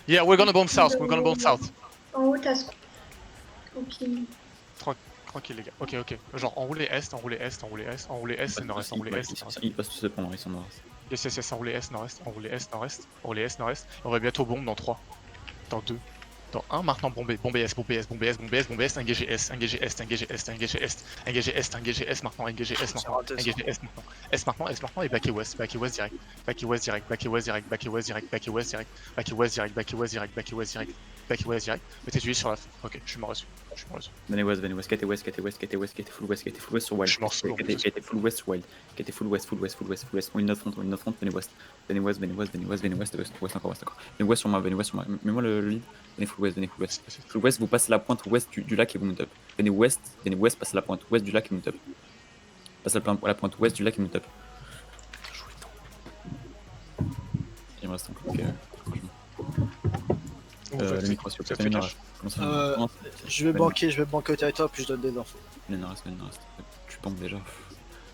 Yeah, we're gonna bomb south, we're gonna bomb south. En haut, t'as ce copine. Tranquille les gars. Ok. Genre enrouler est, enrouler est, enrouler est, enrouler est, nord-est, enrouler est, nord-est. Ils passent tous le plan, ils sont nord-est. Yes, enrouler est, nord-est, enrouler est, nord-est, enrouler est, nord-est. On va bientôt bombe dans 3, dans 2, dans 1. Maintenant bomber, bomber est, bomber est, bomber est, bomber est, bomber est, engager est, engager est, engager est, engager est, engager est, engager est maintenant, engager est maintenant, engager est maintenant. Est maintenant et back et west direct. Back et west direct, back et west direct, back et west direct, back et west direct, back et west direct, back et west direct, back et west direct, back et west direct. Mettez-tu sur la fin. Ok, je suis mort dessus. Venez west, KT west, full west sur wild. Je suis mort sur KT full west sur wild. KT full west. On est notre front, venez west. Venez west, west encore. Venez west sur moi, mets-moi le lead. Venez full west. Full west, vous passez la pointe ouest du lac et vous mount up. Venez west, passez la pointe ouest du lac et mount up. Passez la pointe ouest du lac et mount up. Il me reste encore le micro sur le minage. Je vais banquer au territoire puis je donne des infos. Venez reste. Tu banques déjà.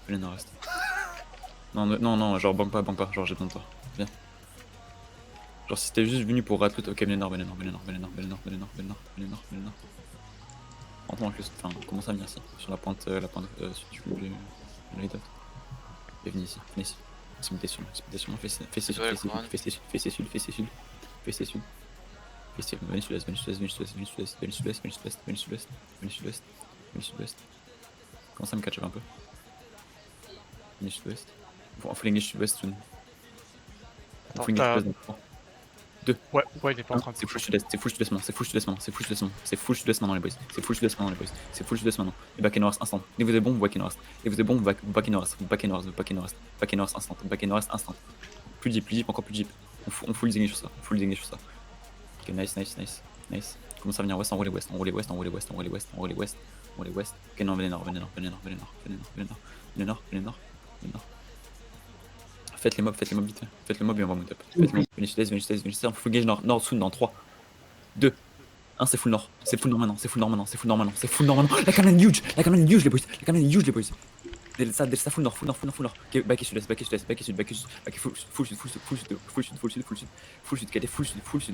Venez reste. Non, genre banque pas, genre j'ai besoin de toi. Viens. Genre si t'es juste venu pour ratout, ok, venez nord. Rentre dans le cluster, enfin, commence à venir ici, sur la pointe si tu veux le lead. Et venez ici. Mettez sur moi, fais sud. Venez sud-ouest. Commence à me catch up un peu. Venez sud-ouest. Faut flinguer sud-ouest soon. Faut flinguer sud-ouest dans 3. 2. Ouais, il est pas en train de. C'est full sud-est maintenant. C'est full sud-est maintenant les boys. C'est full sud-est maintenant. Et back and north instant. Et vous avez bon, back and north. Back and north instant. Plus deep, encore plus deep. On full dingage sur ça. Ok, nice. Commence à venir west, enrouler west. Ok, non, venez nord. Faites les mobs vite. Faites le mob et on va mount up. Venez sud-est, on full gage nord soon dans 3, 2, 1, c'est full nord maintenant. La canne est huge les boys. Ça full nord. Ok, back et sud-est. Full sud,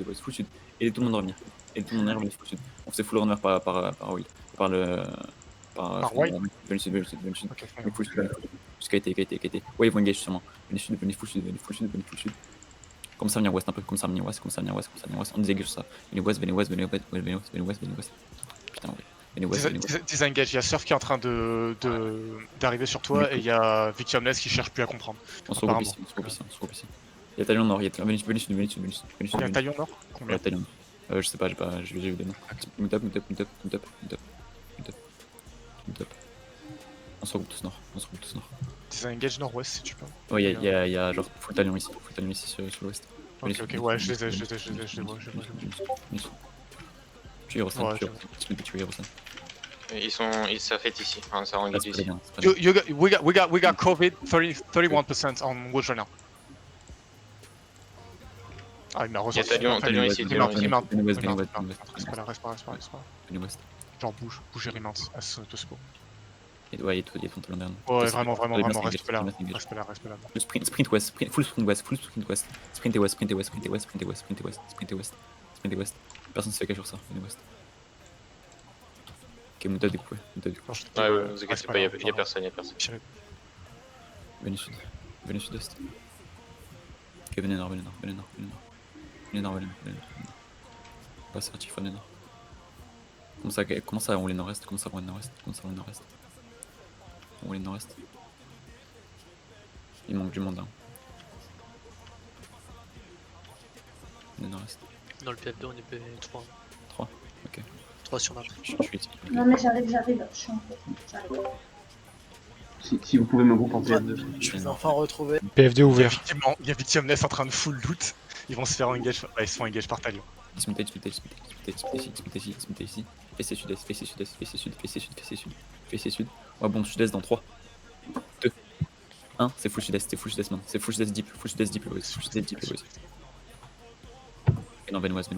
boys, full sud. Et tout le monde revenir. Full sud. On s'est full revenir par Will. Par Will. Venez sud. Full sud. Jusqu'à été. Ouais, ils vont engage sûrement. Venez full sud. Commence à venir west un peu. On désengage ça. Venez west. Putain, ouais. Disengage, il y a Surf qui est en train d'arriver sur toi et il y a Victimless qui cherche plus à comprendre. On se regroupe ici. Il y a Talion Nord, venez sud. Il y a un Talion Nord. Combien? Talion. Je sais pas, j'ai vu des noms. Mount up. On se regroupe tous nord. Disengage nord-ouest si tu peux. Ouais, il y a genre full Talion ici sur l'ouest. Ok, ouais, je les vois. Tu es Hirosan. Ils s'affaitent ici, enfin, ça engage ici. We got COVID 31% on Woods right now. Ah, il m'a Il y a Talion ici. Reste pas. Genre bouge et remount à ce spot. Ouais, il y a ton talon derrière. Ouais, vraiment, reste là. Sprint west. Sprint west. Personne se fait cacher sur ça. Venez west. Ok, mount up découpé. Ouais, vous inquiétez pas, y'a personne. Venez sud-est. Ok, venez nord. Pas certif, venez nord. Comment ça, on les nord-est. Il manque du monde, hein. Venez nord-est. Dans le PF2, on est P3. 3, ok. 3 sur map. Je suis ici. Non, mais j'arrive. J'arrive. Si vous pouvez me grouper en PF2. Je vais enfin retrouver. PF2 ouvert. Il y a Victimless en train de full loot. Ils vont se faire engage. Ils se font engage par Talion. Smith ici. Fessez sud. Ouais, bon, sud-est dans 3, 2, 1. C'est full sud-est maintenant. C'est full sud-est deep, les boys. Et non, venez west.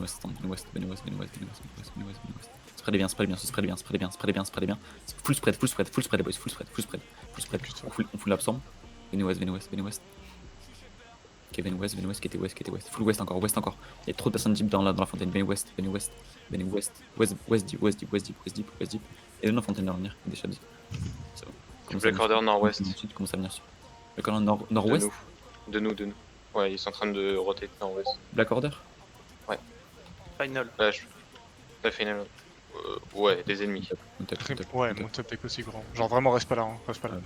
Spreadez bien. Full spread, les boys. Full spread. On full l'absorbe. Venez west. Venez West, venez West, qui était West, qui était West. Full West encore, West encore. Il y a trop de personnes deep dans la fontaine. Venez West, venez West, venez West. West deep, West deep, West deep, West deep, West deep. Et dans la fontaine de revenir, des shadows. C'est bon. Commence à Black venir Order nord-ouest. sud, commence à venir sur. Black Order De nord-ouest. nous. De nous. Ouais, ils sont en train de roter nord-ouest. Black Order. Final. Là, la finale. Ouais, des ennemis. On tape, on tape, Ouais, on tape, mon top deck aussi grand. Genre vraiment reste pas là, hein. Reste pas là. Ouais.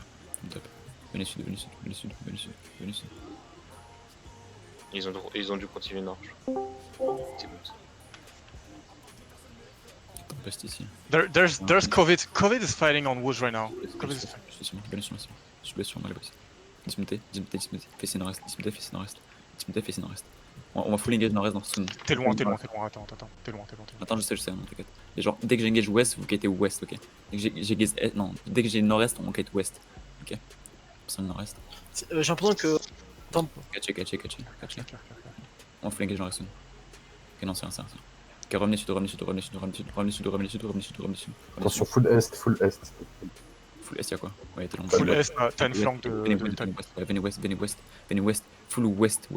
on tape. Venez sud, venez sud, venez sud, venez sud, venez sud. Ils ont dû continuer nord. C'est bon. Tempeste ici. There's Covid. Covid is fighting on woods right now. Covid is fighting. Je suis sur moi, venez sur moi. Je suis sur moi, les boys. Dismuté. Fais nord-est, dismuté, nord-est. Dismuté, nord-est. On va full engage nord-est dans ce. T'es loin, attends. T'es loin. Attends, je sais, non, t'inquiète. Et genre, dès que j'engage ouest, vous quittez ouest, ok. Dès que j'ai nord-est, on quitte ouest. Ok. Personne nord-est. J'ai l'impression que. Catché. On full engage nord-est. Ok, non, c'est rien. Ok, revenez sud. Attention, full est, full est. Full est, y'a quoi? Ouais, t'es long. Full est, t'as une flanque de. Venez west. Full west,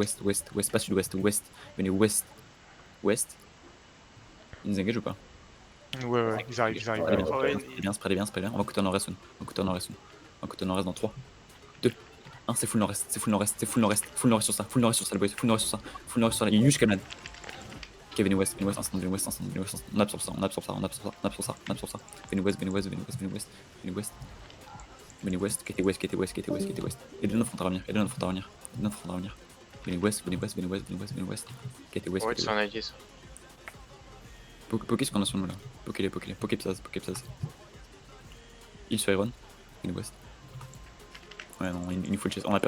pas sud-ouest, west. Venez west. Ils nous engagent ou pas? Ouais, ils arrivent. Spreadez bien. On va coûter nord-est. On va coûter nord-est dans 3, 2, 1. C'est full nord-est. Full nord-est sur ça. Full nord-est sur la huge canade. Ok, venez west, instant. On absorbe ça. Venez west. Qui était west. Et de notre front à revenir. Venez west. Qui était west. Ouais, c'est un allié ça. Poké sur qu'on a sur nous là. Poké Psaz. Il sur Iron. Venez west. Ouais, non, il faut le chase. On a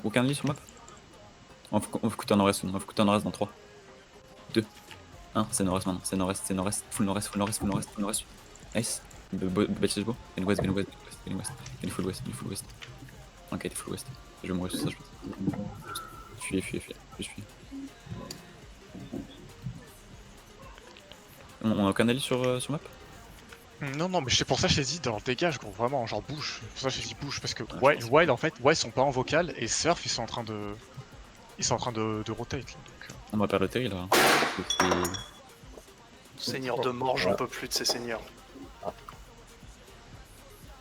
aucun allié sur map. On va coûter un nord-est dans 3, 2, 1. C'est nord-est maintenant. C'est nord-est. Full nord-est. Nice. Belle chase beau. Venez west. Venez full west. Ok, t'es full west. Je vais mourir sur ça, je pense. Fuis. On a aucun allié sur map? Non, mais c'est pour ça que je t'ai dit, genre dégage gros, vraiment, genre bouge. C'est pour ça que je t'ai dit bouge, parce que Wild en fait, Wild sont pas en vocal, et Surf ils sont en train de rotate là, donc, On va perdre le terri là. Seigneur de mort, j'en peux plus de ces seigneurs.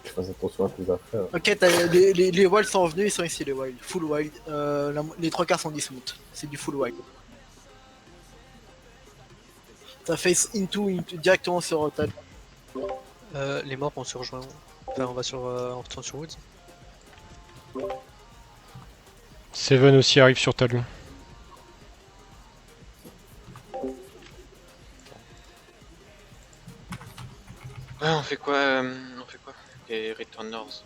Je fais attention à tes affaires. Ok, les wilds sont revenus, ils sont ici les wilds. Full wild. Les 3 quarts sont dismount. C'est du full wild. Ça face into directement sur Rotal. Les morts on se rejoint. Enfin, on retourne sur Woods. Seven aussi arrive sur Talon. Ah, on fait quoi Et Return North.